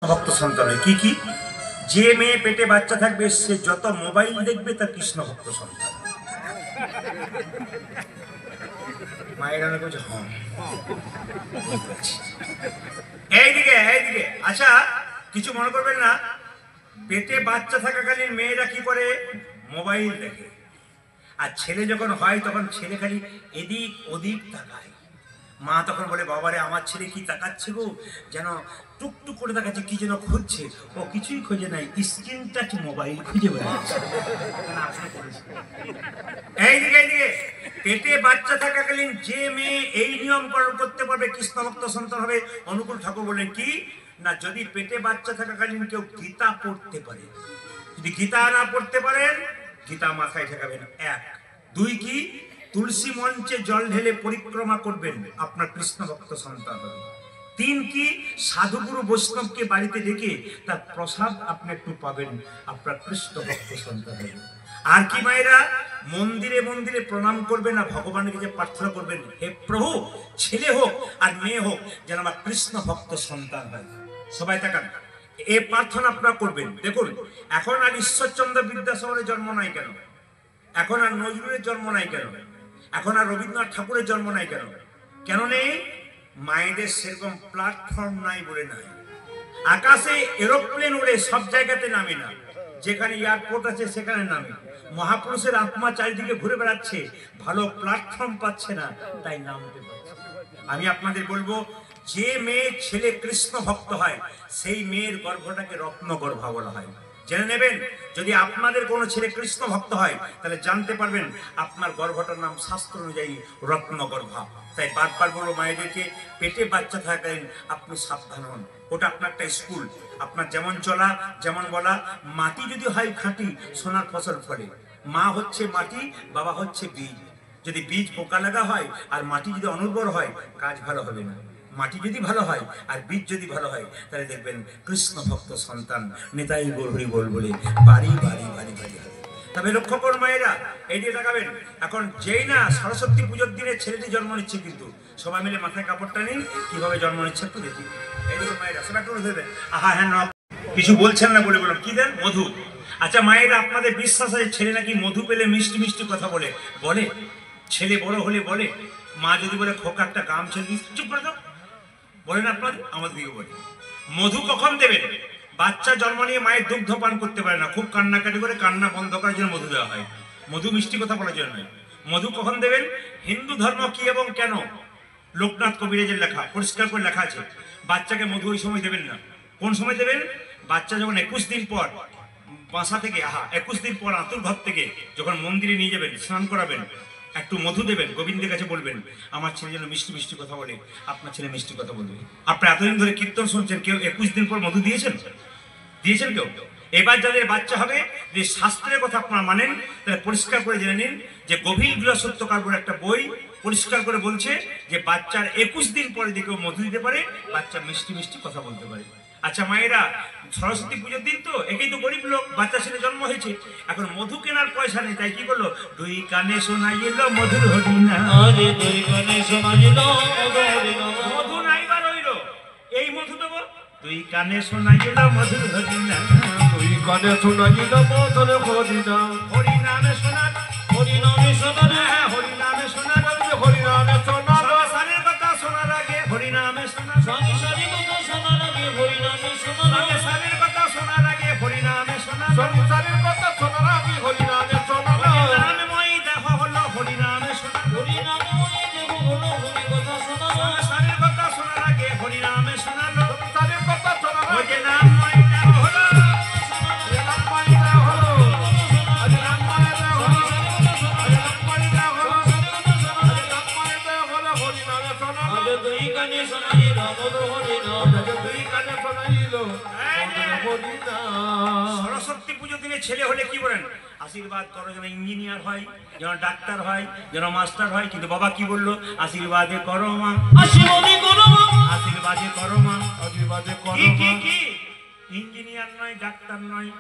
ভক্ত সন্তান কি কি যে মেয়ে পেটে বাচ্চা থাকবে সে যত মোবাইল দেখবে তার কৃষ্ণ ভক্ত সন্তান। মায়েরা বলছে হ্যাঁ এইদিকে এইদিকে। আচ্ছা কিছু মনে করবেন না, পেটে বাচ্চা থাকাকালীন মেয়েরা কি করে? মোবাইল দেখে। আর ছেলে যখন হয় তখন ছেলে খালি এদিক ওদিক তাকায়। মা তখন বলে বাবারে আমার ছেলে কি তাকাচ্ছে গো, যেন টুকটুক করে তাকাচ্ছে, কি যেন খুঁজছে। ও কিছুই খুঁজে নাই, স্ক্রিন টাচ মোবাইল খুঁজে বেড়াচ্ছে। এইদিকে এইদিকে পেটে বাচ্চা থাকাকালীন যে মেয়ে এই নিয়ম পালন করতে পারবে কৃষ্ণ ভক্ত সন্তান হবে। অনুকূল ঠাকুর বলেন কি না, যদি পেটে বাচ্চা থাকাকালীন কেউ গীতা পড়তে পারে, যদি গীতা না পড়তে পারেন গীতা মাথায় ঠেকাবেন। এক। দুই কি, তুলসী মঞ্চে জল ঢেলে পরিক্রমা করবেন, আপনার কৃষ্ণ ভক্ত সন্তান হবে। তিন কি, সাধুগুরু বৈষ্ণবকে বাড়িতে ডেকে তার প্রসাদ আপনি একটু পাবেন, আপনার কৃষ্ণ ভক্ত সন্তান হবে। আর কি মায়েরা, মন্দিরে মন্দিরে প্রণাম করবেন না, ভগবানের কাছে প্রার্থনা করবেন, হে প্রভু ছেলে হোক আর মেয়ে হোক যেন আমার কৃষ্ণ ভক্ত সন্তান হয়। সবাই তাকান, এই প্রার্থনা আপনারা করবেন। দেখুন এখন আর ঈশ্বরচন্দ্র বিদ্যাসাগরের জন্ম নাই কেন, এখন আর নজরুলের জন্ম নাই কেন, এখন আর রবীন্দ্রনাথ ঠাকুরের জন্ম নাই কেন? কেন নেই? মায়েদের সেরকম প্ল্যাটফর্ম নাই বলে নাই। আকাশে এরোপ্লেন উড়ে সব জায়গাতে নামে না, যেখানে এয়ারপোর্ট আছে সেখানে নামে। মহাপুরুষের আত্মা চারিদিকে ঘুরে বেড়াচ্ছে, ভালো প্ল্যাটফর্ম পাচ্ছে না, তাই নামতে পারছে। আমি আপনাদের বলবো, যে মেয়ে ছেলে কৃষ্ণ ভক্ত হয় সেই মেয়ের গর্ভটাকে রত্ন গর্ভা বলা হয়। জেনে নেবেন, যদি আপনাদের কোনো ছেলে কৃষ্ণ ভক্ত হয় তাহলে জানতে পারবেন আপনার গর্ভটার নাম শাস্ত্র অনুযায়ী রত্ন গর্ভা। তাই বারবার বলবো মায়েদেরকে, পেটে বাচ্চা থাকাকালীন আপনি সাবধান হন। ওটা আপনার একটা স্কুল। আপনার যেমন চলা যেমন বলা, মাটি যদি হয় খাঁটি সোনার ফসল ফলে। মা হচ্ছে মাটি, বাবা হচ্ছে বীজ। যদি বীজ পোকা লাগা হয় আর মাটি যদি অনুর্বর হয় কাজ ভালো হবে না। মাটি যদি ভালো হয় আর বীজ যদি ভালো হয় তাহলে দেখবেন কৃষ্ণ ভক্ত সন্তান নেতাই গৌরী বল বলে বাড়ি বাড়ি বাড়ি বাড়ি হবে। তবে লক্ষ্য করুন মায়েরা, এই দিয়ে তাকাবেন, এখন যেই না সরস্বতী পুজোর দিনে ছেলেটি জন্ম নিচ্ছে, কিন্তু সবাই মিলে মাথায় কাপড়টা নিন, কিভাবে জন্ম নিচ্ছে একটু দেখি। এই দেখুন মায়েরা, সবাই একটু দেবেন। আহা হ্যাঁ ন কিছু বলছেন না বলে বললাম, কি দেন? মধু। আচ্ছা মায়েরা, আপনাদের বিশ্বাস আছে ছেলে নাকি মধু পেলে মিষ্টি মিষ্টি কথা বলে? বলে ছেলে বড় হলে বলে, মা যদি বলে খোকা একটা গাম ছেড়ে দিস, চুপ করে দাও, বলেন আপনাদের? আমাদের দিকে বলে। মধু কখন দেবেন? বাচ্চা জন্ম নিয়ে মায়ের দুগ্ধ পান করতে পারে না, খুব কান্নাকাটি করে, কান্না বন্ধ করার জন্য মধু দেওয়া হয়। মধু মিষ্টি কথা বলার জন্য নয়। মধু কখন দেবেন? হিন্দু ধর্ম কি এবং কেন, লোকনাথ কবিরাজের লেখা, পরিষ্কার করে লেখা আছে। বাচ্চাকে মধু ওই সময় দেবেন না। কোন সময় দেবেন? বাচ্চা যখন 21 দিন পর বাসা থেকে, 21 দিন পর আতুর ঘর থেকে যখন মন্দিরে নিয়ে যাবেন, স্নান করাবেন, একটু মধু দেবেন, গোবিন্দের কাছে বলবেন আমার ছেলে যেন মিষ্টি মিষ্টি কথা বলে। আপনার ছেলে মিষ্টি কথা বলবে। আপনি এতদিন ধরে কীর্তন শুনছেন, কেউ 21 দিন পর মধু দিয়েছেন? দিয়েছেন কেউ? এবার যাদের বাচ্চা হবে, যে শাস্ত্রের কথা আপনারা মানেন, তাহলে পরিষ্কার করে জেনে নিন যে গভীর গৃহসত্যকার বলে একটা বই পরিষ্কার করে বলছে যে বাচ্চার 21 দিন পরে যে কেউ মধু দিতে পারে, বাচ্চা মিষ্টি মিষ্টি কথা বলতে পারে। আচ্ছা মায়েরা, সরস্বতী পুজোর দিন তো, একেই তো গরিব লোক, বাচ্চা ছেলে জন্ম হয়েছে, এখন মধু কেনার পয়সা নেই, তাই কি করলো? দুই কানে শোনাইল মধুর হরিনা, দুই কানে শোনাইল মধু নাইবা রইল, এই মধু দেবো। দুই কানে শোনাইল মধুর হরিনা, দুই কানে শোনাইল মধুর হরিনা, হরিনামে শোনা, হরিনামে শোনা, হরিনামে শোনা, হরিনামে শোনা, সংসারের কথা শোনার আগে হরিনামে শোনা, সংসারের কথা শোনার আগে হরিনামে শোনা, সংসারের কথা শোনার আগে হরিনামে শোনা, সংসারের কথা শোনার আগে হরিনামে শোনা, হরিনামে দেহ হলো হরিনামে শোনা, হরিনামে দেহ হলো হরি কথা শোনা, সংসারের কথা শোনার আগে হরিনামে শোনা, সংসারের কথা শোনার আগে নামময় দেহ হলো, নামময় দেহ হলো, নামময় দেহ হলো, নামময় দেহ হলো, নামময় দেহ হলো হরিনামে শোনা, দুই কানে শোনাইল মধুর হরিনা, দুই কানে শোনাইল মধুর হরিনা। সরস্বতী পুজো দিনে ছেলে হলে কি বলেন? আশীর্বাদ করো যেন ইঞ্জিনিয়ার হয়, যেন ডাক্তার হয়, যেন মাস্টার হয়। কিন্তু বাবা কি বললো? আশীর্বাদে করো মা, আশীর্বাদে করো মা, আশীর্বাদে করো মা, আশীর্বাদে করো মা। কি ইঞ্জিনিয়ার নয়, ডাক্তার নয়,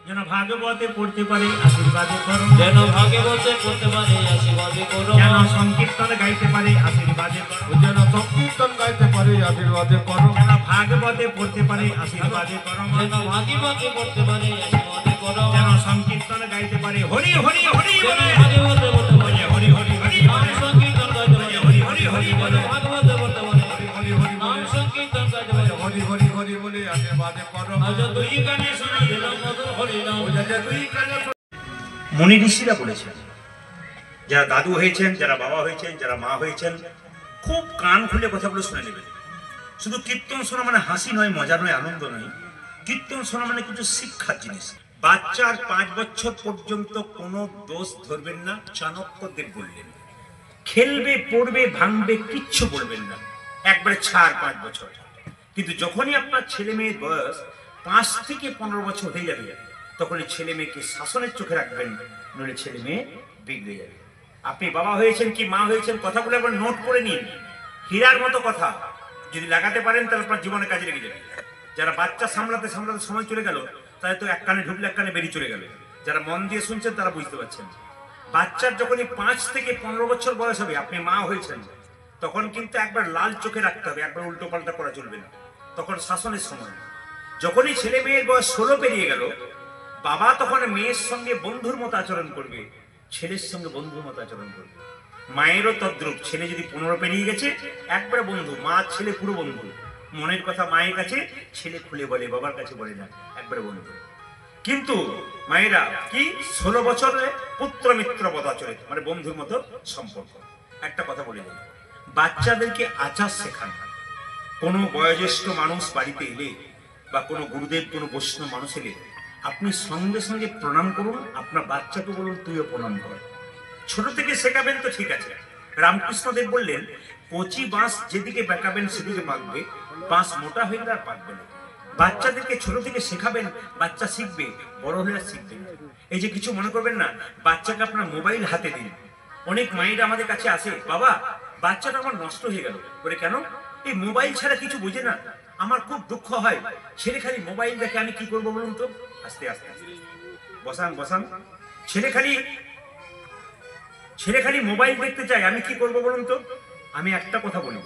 যেন ভাগবতে পড়তে পারে, আশীর্বাদে করো, যেন ভাগবতে পড়তে পারে, আশীর্বাদে করো, যেন সংকীর্তন গাইতে পারে, আশীর্বাদে করো, যেন সংকীর্তন গাইতে পারে, আশীর্বাদে করো, যেন ভাগবতে পড়তে পারে আশীর্বাদে করো মা, যেন ভাগবতে পড়তে পারে আশীর্বাদে করো মা, যেন সংকীর্তন গাইতে পারে হরি হরি হরি যেন বলে, ভাগবতে পড়তে পারে হরি হরি হরি নাম বলে, সংকীর্তন গাইতে পারে হরি হরি হরি যেন বলে, ভাগবতে পড়তে পারে হরি হরি নাম বলে, সংকীর্তন গাইতে পারে হরি হরি হরি বলে আশীর্বাদে করো আজ দুই গানে শোনা দিলাম মধুর হরিনাম তুই কানে মুনি ঋষিরা বলেছেন, যারা দাদু হয়েছেন, যারা বাবা হয়েছেন, যারা মা হয়েছেন, খুব কান খুলে কথাগুলো শুনে নেবেন। শুধু কীর্তন শোনা মানে হাসি নয়, মজা নয়, আনন্দ নয়। কীর্তন শোনা মানে কিছু শিক্ষার জিনিস। বাচ্চার 5 বছর পর্যন্ত কোনো দোষ ধরবেন না, চাণক্যদেব বললেন। খেলবে, পড়বে, ভাঙবে, কিচ্ছু বলবেন না, একবারে ছাড় 5 বছর। কিন্তু যখনই আপনার ছেলে মেয়ের বয়স 5 থেকে 15 বছর হয়ে যাবে, তখন এই ছেলে মেয়েকে শাসনের চোখে রাখবেন, নইলে ছেলে মেয়ে বিগড়ে যাবে। আপনি বাবা হয়েছেন কি মা হয়েছেন, কথাগুলো একবার নোট করে নিন, হীরার মতো কথা। যদি লাগাতে পারেন তাহলে আপনার জীবনে কাজে লেগে যাবে। যারা বাচ্চা সামলাতে সামলাতে সময় চলে গেল, তাই তো এক কানে ঢুকলে এক কানে বেরিয়ে চলে গেল। যারা মন দিয়ে শুনছেন তারা বুঝতে পারছেন। বাচ্চার যখনই 5 থেকে 15 বছর বয়স হবে, আপনি মা হয়েছেন, তখন কিন্তু একবার লাল চোখে রাখতে হবে, একবার উল্টো পাল্টা করা চলবে না। তখন শাসনের সময়। যখনই ছেলে মেয়ের বয়স 16 পেরিয়ে গেল, বাবা তখন মেয়ের সঙ্গে বন্ধুর মতো আচরণ করবে, ছেলের সঙ্গে বন্ধুর মতো আচরণ করবে। মায়েরও তদ্রূপ। ছেলে যদি 15 পেরিয়ে গেছে, একবারে বন্ধু, মা ছেলে পুরো বন্ধু। মনের কথা মায়ের কাছে ছেলে খুলে বলে, বাবার কাছে বলে না, একবারে বন্ধু। কিন্তু মায়েরা কি 16 বছরে পুত্র মিত্র বদাচরিত, মানে বন্ধুর মতো সম্পর্ক। একটা কথা বলে দিই, বাচ্চাদেরকে আচার শেখান। কোনো বয়োজ্যেষ্ঠ মানুষ বাড়িতে এলে বা কোনো গুরুদেব, কোনো বৈষ্ণব মানুষ এলে, আপনি সঙ্গে সঙ্গে প্রণাম করুন। আপনার বাচ্চাকে বলুন তুইও প্রণাম কর। ছোট থেকে শেখাবেন তো ঠিক আছে। রামকৃষ্ণদেব বললেন, কচি বাঁশ যেদিকে বেঁকাবেন সেদিকে পাকবে, বাঁশ মোটা হয়ে গেলে আর পাকবে না। বাচ্চাদেরকে ছোট থেকে শেখাবেন, বাচ্চা শিখবে, বড় হলে আর শিখবে না। এই যে কিছু মনে করবেন না, বাচ্চাকে আপনার মোবাইল হাতে দিন। অনেক মায়েরা আমাদের কাছে আসে, বাবা বাচ্চাটা আমার নষ্ট হয়ে গেল। বলে কেন? এই মোবাইল ছাড়া কিছু বোঝে না, আমার খুব দুঃখ হয়, ছেলে খালি মোবাইল দেখে, আমি কি করবো বলুন তো? আস্তে আস্তে আস্তে বসান বসান। ছেলে খালি মোবাইল দেখতে চায়, আমি কি করবো বলুন তো? আমি একটা কথা বলি,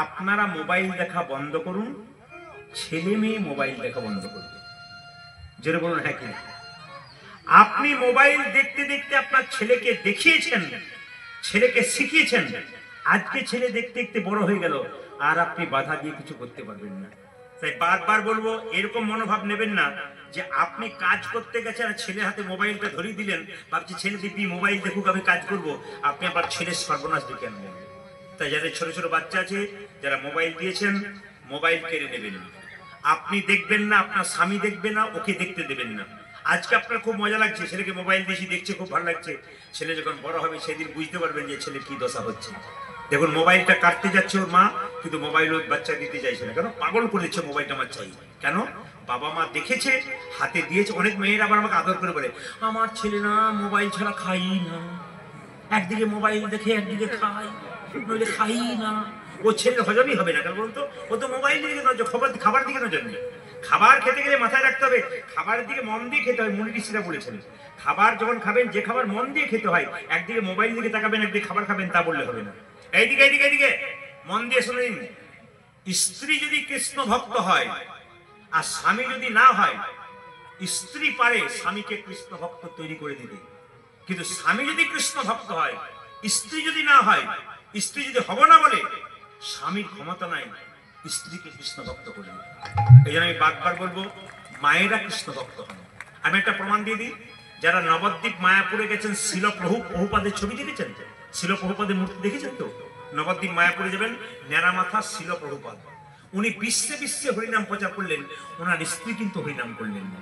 আপনারা মোবাইল দেখা বন্ধ করুন, ছেলে মেয়ে মোবাইল দেখা বন্ধ করবে। যেটা বলুন হ্যাঁ কি? আপনি মোবাইল দেখতে দেখতে আপনার ছেলেকে দেখিয়েছেন, ছেলেকে শিখিয়েছেন, আজকে ছেলে দেখতে দেখতে বড় হয়ে গেল, আর আপনি বাধা দিয়ে কিছু করতে পারবেন না। তাই বারবার বলবো, এরকম মনোভাব নেবেন না যে আপনি কাজ করতে গেছেন আর ছেলে হাতে মোবাইলটা ধরিয়ে দিলেন, ভাবছি ছেলে দিদি মোবাইল দেখুক আমি কাজ করব, আপনি আবার ছেলের সর্বনাশ ডেকে আনবেন। তাই যাদের ছোট ছোট বাচ্চা আছে, যারা মোবাইল দিয়েছেন, মোবাইল কেড়ে নেবেন। আপনি দেখবেন না, আপনার স্বামী দেখবে না, ওকে দেখতে দেবেন না। আজকে আপনার খুব মজা লাগছে, ছেলেকে মোবাইল দিয়েছি, দেখছে, খুব ভালো লাগছে। ছেলে যখন বড় হবে সেদিন বুঝতে পারবেন যে ছেলে কি দশা হচ্ছে। দেখুন মোবাইলটা কাটতে যাচ্ছে ওর মা, কিন্তু মোবাইল ওর বাচ্চা দিতে চাইছে না। কেন? পাগল করে দিচ্ছে, মোবাইলটা আমার চাই। কেন? বাবা মা দেখেছে, হাতে দিয়েছে। অনেক মেয়েরা আবার আমাকে আদর করে বলে, আমার ছেলে না মোবাইল ছাড়া খাই না, একদিকে মোবাইল দেখে একদিকে খাই, নইলে খাই না। ও ছেলের হজমই হবে না। কেন বলতো? ও তো মোবাইল দিকে নজর, খাবার দিকে নজর নেই। খাবার খেতে গেলে মাথায় রাখতে হবে, খাবারের দিকে মন দিয়ে খেতে হয়। মুনি ঋষিরা বলেছেন, খাবার যখন খাবেন, যে খাবার মন দিয়ে খেতে হয়, একদিকে মোবাইল দিকে তাকাবেন, একদিকে খাবার খাবেন, তা বললে হবে না। এইদিকে এইদিকে এইদিকে মন দিয়ে শুনে নিন। স্ত্রী যদি কৃষ্ণ ভক্ত হয় আর স্বামী যদি না হয়, স্ত্রী পারে স্বামীকে কৃষ্ণ ভক্ত তৈরি করে দিতে, কিন্তু স্বামী যদি কৃষ্ণ ভক্ত হয়, স্ত্রী যদি না হয়, স্ত্রী যদি হব না বলে, স্বামীর ক্ষমতা নাই স্ত্রীকে কৃষ্ণ ভক্ত করবে। এই জন্য আমি বারবার বলবো, মায়েরা কৃষ্ণ ভক্ত হন। আমি একটা প্রমাণ দিয়ে দিই, যারা নবদ্বীপ মায়াপুরে গেছেন, শিল প্রভুপাদের ছবি দেখেছেন? শিল প্রভুপাদের মূর্তি দেখেছেন তো? নবদ্বীপ মায়াপুরে যাবেন, ন্যাড়া মাথা শিল প্রভুপাদ। উনি বিশ্বে বিশ্বে হরিনাম প্রচার করলেন, ওনার স্ত্রী কিন্তু হরিনাম করলেন না।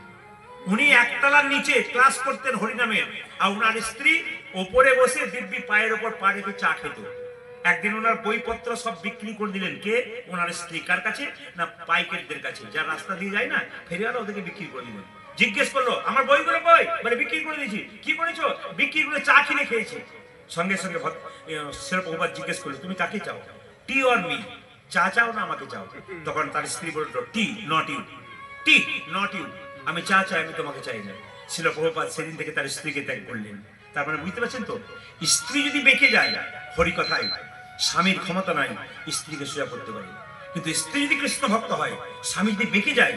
উনি একতলার নিচে ক্লাস করতেন হরিনামের, আর ওনার স্ত্রী ওপরে বসে দিব্যি পায়ের ওপর পা রেখে চা খেত। একদিন ওনার বইপত্র সব বিক্রি করে দিলেন। কে? ওনার স্ত্রী। কার কাছে? না পাইকারদের কাছে, যারা রাস্তা দিয়ে যায় না, ফেরিওয়ালা, ওদেরকে বিক্রি করে দিলেন। জিজ্ঞেস করলো, আমার বইগুলো কই? বলে বিক্রি করে দিয়েছি। কি করেছো? বিক্রি করে চা কিনে খেয়েছি। সঙ্গে সঙ্গে প্রভুপাদ জিজ্ঞেস করলো, তুমি কাকে চাও, টি অর মি? চা চাও না আমাকে চাও? তখন তার স্ত্রী বলল, tea not you, tea not you, আমি চা চাই, আমি তোমাকে চাই না। শিল প্রভুপাদ সেদিন থেকে তার স্ত্রীকে ত্যাগ করলেন। তার মানে বুঝতে পারছেন তো, স্ত্রী যদি বেঁকে যায় হরি কথায়, স্বামীর ক্ষমতা নাই স্ত্রীকে সোজা করতে পারে। কিন্তু স্ত্রী যদি কৃষ্ণ ভক্ত হয়, স্বামী যদি বেঁকে যায়,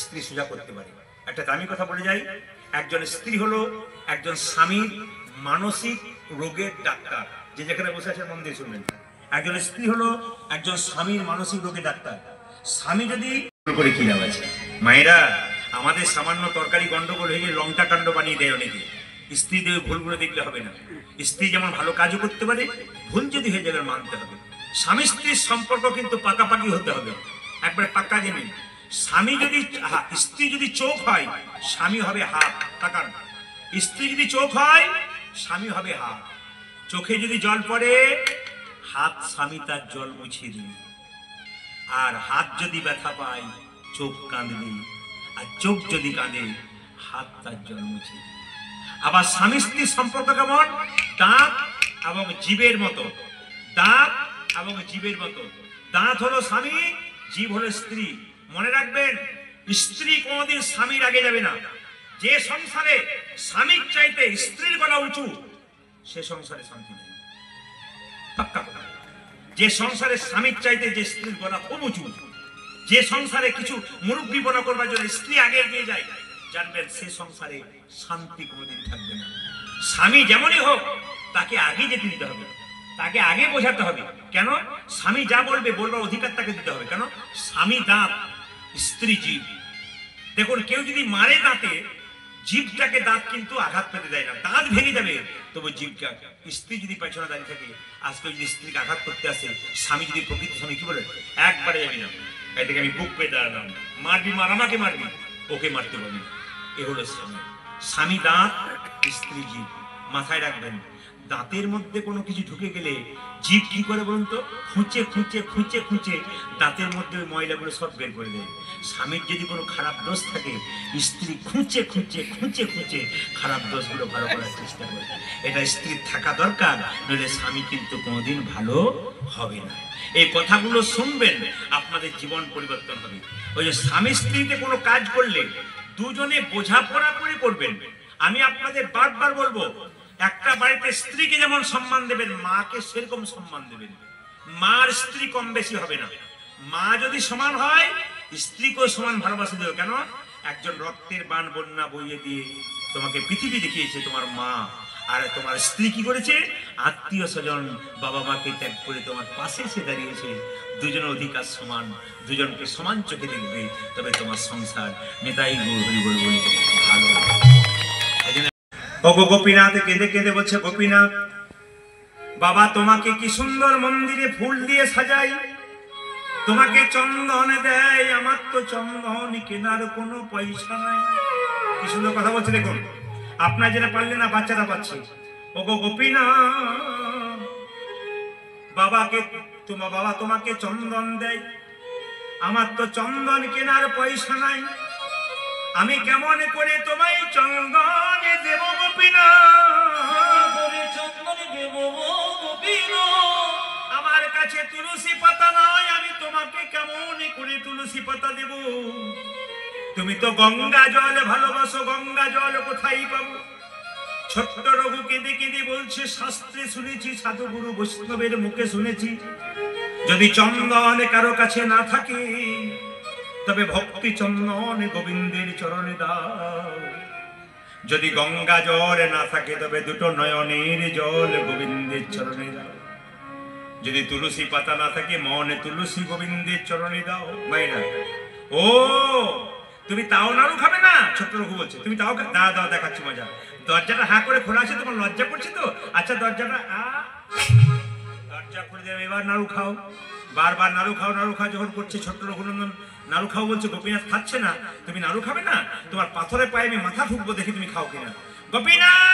স্ত্রী সোজা করতে পারে। একটা দামি কথা বলে যাই, একজন স্ত্রী হলো একজন স্বামীর মানসিক রোগের ডাক্তার। যে যেখানে বসে আছে মন দিয়ে শুনবেন, একজন স্ত্রী হলো একজন স্বামীর মানসিক রোগের ডাক্তার। স্বামী যদি করে কি লাভ আছে? মায়েরা, আমাদের সামান্য তরকারি গন্ডগোল হয়ে গিয়ে লঙ্কা কাণ্ড বানিয়ে দেয় অনেকে। স্ত্রীদের ভুলগুলো দেখলে হবে না। স্ত্রী যেমন ভালো কাজও করতে পারে, ভুল যদি হয়ে যাবে মানতে হবে। স্বামী স্ত্রীর সম্পর্ক কিন্তু পাকাপাকি হতে হবে, একবারে পাক্কা জেনে। স্বামী যদি স্ত্রী যদি চোখ হয়, স্বামী হবে হাত। তাকান, স্ত্রী যদি চোখ হয়, স্বামী হবে হাত। চোখে যদি জল পড়ে, হাত স্বামী তার জল মুছিয়ে দিবে। আর হাত যদি ব্যথা পায়, চোখ কাঁদবে। আর চোখ যদি কাঁদে, হাত তার জল মুছিয়ে দিবে। আবার স্বামী স্ত্রীর সম্পর্ক কেমন? দাঁত এবং জীবের মতো। দাঁত এবং জীবের মতো। দাঁত হলো স্বামী, জীব হলো স্ত্রী। মনে রাখবেন, স্ত্রী কোনোদিন স্বামীর আগে যাবে না। যে সংসারে স্বামীর চাইতে স্ত্রীর গলা উঁচু, সে সংসারে শান্তি নেই। পাক্কা কথা। যে সংসারে স্বামীর চাইতে যে স্ত্রীর গলা খুব উঁচু, যে সংসারে কিছু মুরব্বীপনা করবার জন্য স্ত্রী আগে এগিয়ে যায়, জানবেন সে সংসারে শান্তি কোনোদিন থাকবে না। স্বামী যেমনই হোক, তাকে আগে যেতে দিতে হবে, তাকে আগে বোঝাতে হবে। কেন? স্বামী যা বলবে, বলবার অধিকার তাকে দিতে হবে। কেন? স্বামী দাঁত, স্ত্রী জীব। দেখুন, কেউ যদি মারে দাঁতে, জীবটাকে দাঁত কিন্তু আঘাত পেতে দেয় না, দাঁত ভেঙে যাবে, তবু জীবটা। স্ত্রী যদি পেছনে দাঁড়িয়ে থাকে, আজকে যদি স্ত্রীকে আঘাত করতে আসে, স্বামী যদি প্রকৃত স্বামী কি বলে, একবারে যাবি না, এদিকে আমি বুক পেয়ে দাঁড়ালাম, মারবি মার, আমাকে মারবি, ওকে মারতে পারবি না। এ হলো স্বামী। স্বামী দাঁত, স্ত্রী জীব। মাথায় রাখবেন, দাঁতের মধ্যে কোনো কিছু ঢুকে গেলে জীব কি করে বলুন তো? খুঁচে খুঁচে খুঁচে খুঁচে দাঁতের মধ্যে ওই ময়লাগুলো সব বের করে দেয়। স্বামীর যদি কোনো খারাপ দোষ থাকে, স্ত্রী খুঁচে খুঁচে খুঁচে খুঁচে খারাপ দোষগুলো ভালো করার চেষ্টা করে। এটা স্ত্রীর থাকা দরকার, নইলে স্বামী কিন্তু কোনোদিন ভালো হবে না। এই কথাগুলো শুনবেন, আপনাদের জীবন পরিবর্তন হবে। ওই যে স্বামী স্ত্রীতে কোনো কাজ করলে দুজনে বোঝাপড়া করে করবেন। আমি আপনাদের বারবার বলবো, একটা বাড়িতে স্ত্রীকে যেমন সম্মান দেবেন, মাকে সেরকম সম্মান দেবেন। মার স্ত্রী কম বেশি হবে না। মা যদি সমান হয়, স্ত্রীকেও সমান ভালোবাসা দেবে। কেন? একজন রক্তের বান বন্যা বইয়ে দিয়ে তোমাকে পৃথিবী দেখিয়েছে তোমার মা, আর তোমার স্ত্রী কি করেছে? আত্মীয় স্বজন, বাবা মাকে ত্যাগ করে তোমার পাশে এসে দাঁড়িয়েছে। দুজনের অধিকার সমান, দুজনকে সমান চোখে দেখবে, তবে তোমার সংসার নেতাই হরি বল বলে ভালো। ওগো গোপীনাথ কেঁদে কেঁদে বলছে, গোপীনাথ বাবা, তোমাকে কি সুন্দর মন্দিরে ফুল দিয়ে সাজাই, তোমাকে চন্দন দেয়, আমার তো চন্দন কেনার কোনো পয়সা নাই। কি সুন্দর কথা বলছে দেখুন। আপনার যেটা পারলেন না, বাচ্চারা পাচ্ছে। ওগো গোপীনাথ, বাবা তোমাকে চন্দন দেয়, আমার তো চন্দন কেনার পয়সা নাই, আমি কেমন করে তোমায় চন্দন দেব গোপীনাথ? আমার কাছে তুলসী পাতা নয়, আমি তোমাকে কেমন করে তুলসী পাতা দেব? তুমি তো গঙ্গা জল ভালোবাসো, গঙ্গা জল কোথায় পাবো? ছোট্ট রঘু কেঁদে কেঁদে বলছে, শাস্ত্রে শুনেছি, সাধুগুরু বৈষ্ণবের মুখে শুনেছি, যদি চন্দন কারো কাছে না থাকে, তবে ভক্তি চন্দন গোবিন্দের চরণে দাও। যদি গঙ্গা জল না থাকে, তবে দুটো নয়নের জল গোবিন্দের চরণে দাও। যদি তুলসী পাতা না থাকে, মনে তুলসী গোবিন্দের চরণে দাও। মাইনা, ও তুমি তাও নাড়ু খাবে না? ছোট্ট রঘু বলছে, তুমি তাও দাও দাও, দেখাচ্ছি মজা। দরজাটা হা করে খোলা আছে, তোমার লজ্জা করছে তো? আচ্ছা, দরজাটা দরজা খুলে দেবে, এবার নাড়ু খাও। বারবার নাড়ু খাও নাড়ু খাও যখন করছে ছোট্ট রঘুনন্দন, নাড়ু খাও বলছে, গোপীনাথ খাচ্ছে না, তুমি নাড়ু খাবে না? তোমার পাথরে পায়ে আমি মাথা ঠুকবো, দেখি তুমি খাও কিনা। গোপীনাথ,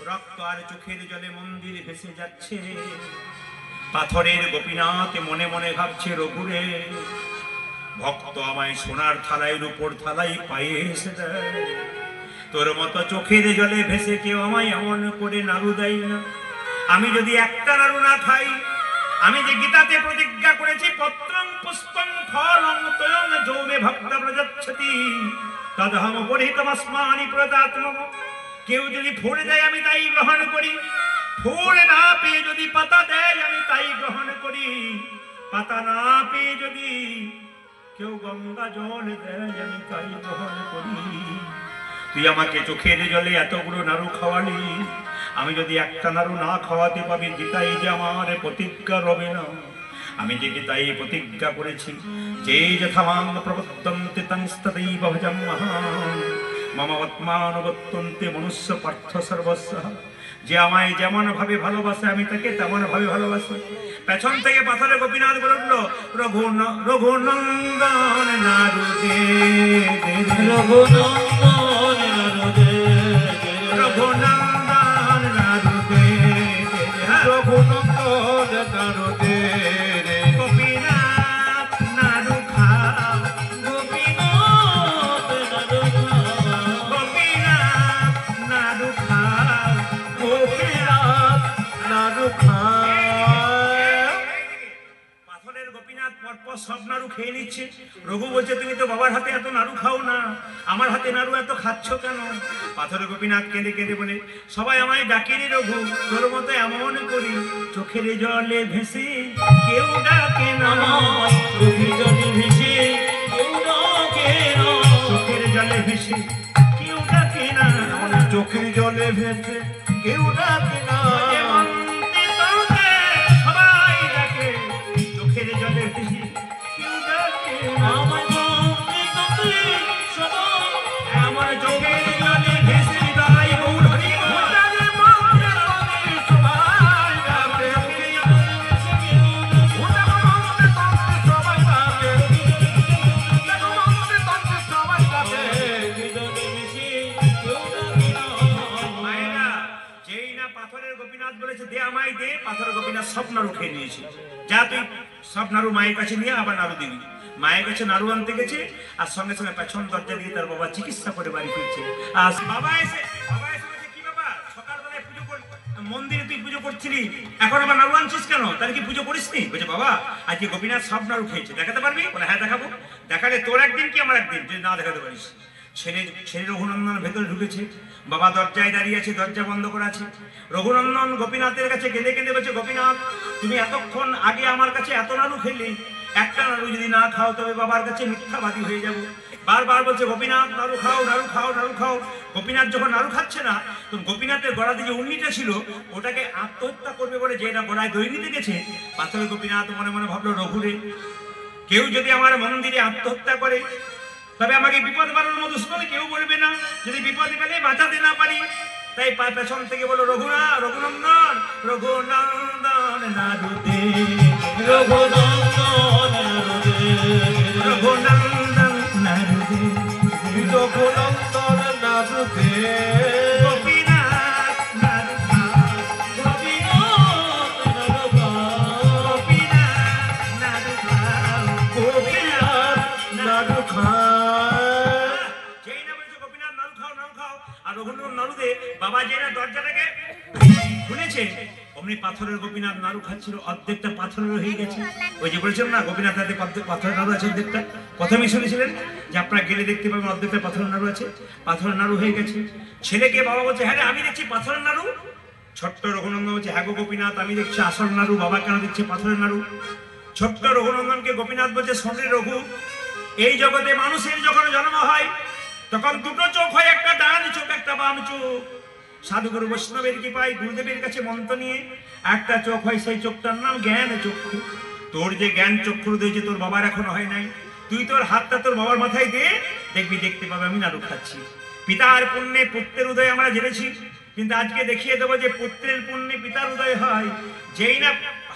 রক্ত আর চোখের জলে মন্দির ভেসে যাচ্ছে। পাথরের গোপীনাথ মনে মনে ভাবছে, রঘুরে ভক্ত আমায় সোনার থালায় রূপোর থালায় পায়ে এসে দেয়, তোর মতো চোখের জলে ভেসে কেউ আমায় এমন করে নাড়ু দেয় না। আমি যদি একটা নাড়ু না খাই, আমি যে গীতাতে প্রতিজ্ঞা করেছি, পত্রং পুষ্পং ফলং তয়ং যৌমে ভক্ত প্রযচ্ছতি তদহম পরিহিতমস্মানি প্রদাত্মম, কেউ যদি ফুল দেয় আমি তাই গ্রহণ করি, ফুল না পেয়ে যদি পাতা দেয় আমি তাই গ্রহণ করি, পাতা না পেয়ে যদি কেউ গঙ্গা জল দেয় আমি তাই গ্রহণ করি। তুই আমাকে চোখের জলে এতগুলো নাড়ু খাওয়ালি, আমি যদি একটা নাড়ু না খাওয়াতে পারি গীতাই যে আমার প্রতিজ্ঞা রবে না। আমি যে গীতাই প্রতিজ্ঞা করেছি, যে যথামাং প্রবর্তন্তে তংস্তদৈব ভজম্মহাম মম বত্মানুবর্তন্তে মনুষ্য পার্থ সর্বস্ব। যে আমায় যেমন ভাবে ভালোবাসে আমি তাকে তেমন ভাবে ভালোবাসি। পেছন থেকে পাথরে গোপীনাথ বলে উঠলো, রঘুনন্দন নারু দে দে দে, রঘুনন্দন নারদে রঘুনন্দন নারু দে দে দে, রঘুনন্দন নারদে রে গোপীনাথ নারু খাও, গোপীনাথ নারদা গোপীনাথ নারু খাও, গোপীনাথ নারু খায়। পাথরের গোপীনাথ পরপর সব নাড়ু খেয়ে নিচ্ছে। রঘু বলছে তুমি তো বাবার হাতে এত নাড়ু খাও না, আমার হাতে নাড়ু এত খাচ্ছ কেন? পাথরের গোপীনাথ কেঁদে কেঁদে বলে, সবাই আমায় ডাকেনি রঘু, তোর মতো এমন করি চোখের জলে ভেসে কেউ ডাকে না, আমায় চোখের জলে ভেসে কেউ ডাকে না, চোখের জলে ভেসে কেউ ডাকে না, চোখের জলে ভেসে কেউ ডাকে না। মন্তে তোকে সবাই ডাকে, চোখের জলে ভেসে কেউ ডাকে না। আমায় বন্দে তোকে সদা আমার চোখের জলে ভেসে হৃদয় গৌর হরি বল। উদারে মন্ত্রে তোকে সবাই ডাকে, উদারে মন্ত্রে তোকে সবাই ডাকে, উদারে মন্ত্রে তোকে সবাই ডাকে। মায়েরা, যেই না পাথরের গোপীনাথ বলেছে দে আমায় দে, পাথরের গোপীনাথ সব নাড়ু খেয়ে নিয়েছে। যা তুই সব নাড়ু মায়ের কাছে নিয়ে আবার নাড়ু দিবি। মায়ের কাছে নাড়ু আনতে গেছে, আর সঙ্গে সঙ্গে পেছন দরজা দিয়ে তার বাবা চিকিৎসা করে বাড়ি ফিরছে। আর বাবা এসে বলছে কি বাবা সকালবেলায় পুজো মন্দিরে তুই পুজো করছিলি, এখন আবার নাড়ু আনছিস কেন? তাহলে কি পুজো করিসনি? বলছে বাবা আজকে গোপীনাথ সব নাড়ু খেয়েছে, দেখাতে পারবি? বলে হ্যাঁ দেখাবো। দেখালে তোর একদিন কি আমার একদিন, যদি না দেখাতে পারিস। ছেলে রঘুনন্দন ভেতরে ঢুকেছে, বাবা দরজায় দাঁড়িয়ে আছে, দরজা বন্ধ করা আছে। রঘুনন্দন গোপীনাথের কাছে কেঁদে কেঁদে বলছে, গোপীনাথ তুমি এতক্ষণ আগে আমার কাছে এত নাড়ু খেলে, একটা নাড়ু যদি না খাও তবে বাবার কাছে মিথ্যাবাদী হয়ে যাব। বারবার বলছে গোপীনাথ নাড়ু খাও, নাড়ু খাও, নাড়ু খাও। গোপীনাথ যখন নাড়ু খাচ্ছে না, তখন গোপীনাথের গলাতে যে উন্নিটা ছিল ওটাকে আত্মহত্যা করবে বলে যে এটা গলায় দই নিতে গেছে, পাথরে গোপীনাথ মনে মনে ভাবলো রঘুরে, কেউ যদি আমার মন্দিরে আত্মহত্যা করে তবে আমাকে বিপদ বাড়ানোর মতো শুনে কেউ বলবে না, যদি বিপদে পেলে বাঁচাতে না পারি। তাই পেছন থেকে বলো রঘুনন্দন রঘুনন্দন নাড়ু দে, রঘুনন্দন নারদে রঘুনন্দন নাড়ু দে, রঘুনন্দন নারদে গোপীনাথ নাড়ু খাও, গোপীনাথ নারদা গোপীনাথ নাড়ু খাও, গোপীনাথ নারু খায়। যেই না বলেছে গোপীনাথ নাড়ু খাও, নাড়ু খাও, আর রঘুনন্দন নাড়ু দে, বাবা যেই না দরজাটাকে খুলেছে অমনি পাথরের গোপীনাথ নাড়ু খাচ্ছিল, অর্ধেকটা পাথরের হয়ে গেছে। ওই যে বলেছিলাম না গোপীনাথ হাতে পাথরের নাড়ু আছে অর্ধেকটা, প্রথমেই শুনেছিলেন যে আপনারা গেলে দেখতে পাবেন অর্ধেকটা পাথরের নাড়ু আছে, পাথরের নাড়ু হয়ে গেছে। ছেলেকে বাবা বলছে হ্যাঁ রে আমি দেখছি পাথরের নাড়ু। ছোট্ট রঘুনন্দন বলছে হ্যাঁ গো গোপীনাথ আমি দেখছি আসল নাড়ু, বাবা কেন দেখছে পাথরের নাড়ু? ছোট্ট রঘুনন্দনকে গোপীনাথ বলছে শোনে রঘু, এই জগতে মানুষের যখন জন্ম হয় তখন দুটো চোখ হয়, একটা ডান চোখ একটা বাম চোখ। সাধুগুরু বৈষ্ণবের কি পাই গুরুদেবের কাছে মন্ত্র নিয়ে একটা চোখ হয়, সেই চোখটার নাম জ্ঞান চক্ষু। তোর যে জ্ঞান চক্ষু দিয়েছে তোর বাবার এখনো হয় নাই, তুই তোর হাতটা তোর বাবার মাথায় দে, দেখবি দেখতে পাবে আমি নাড়ু খাচ্ছি। পিতার পুণ্যে পুত্রের উদয় আমরা জেনেছি, কিন্তু আজকে দেখিয়ে দেবো যে পুত্রের পুণ্যে পিতার উদয় হয়। যেই না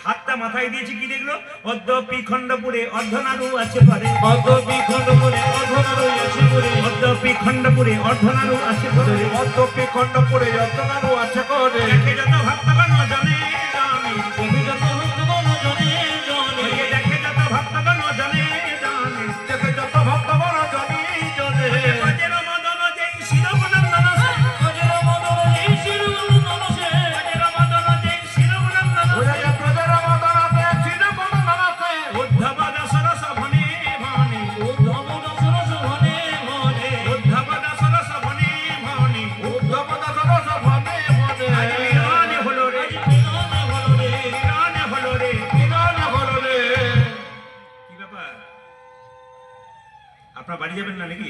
হাতটা মাথায় দিয়েছি কি দেখলো, অদ্যপি খণ্ডপুরে অর্ধনাড়ু আছে ঘরে, অদ্যপি খণ্ডপুরে অর্ধনাড়ু আছে ঘরে, অদ্যপি খণ্ডপুরে অর্ধনাড়ু আছে ঘরে, অদ্যপি খণ্ডপুরে অর্ধনাড়ু আছে ঘরে। দেখে যত ভক্তগণ জনে জানে, দেখে যত ভক্তগণ জনে জনে, দেখে যত ভক্তগণ জনে জানে, দেখে যত ভক্তগণ জনে জনে। বজের মদন যেই শিরগুণন্দন সে, গজের মদন এই শিরগুণন্দন সে, বজের মদন যেই শিরগুণন্দন সে, ওরে প্রজের মদনাতে চিরগুণনাথে। উদ্ধব দাসরস ভনে ভনে, উদ্ধব দাসরস ভনে ভনে, উদ্ধব দাসরস ভনে ভনে, উদ্ধব দাসরস ভনে ভনে। আজ মিলন হলো রে, আপনার বাড়ি যাবেন না নাকি?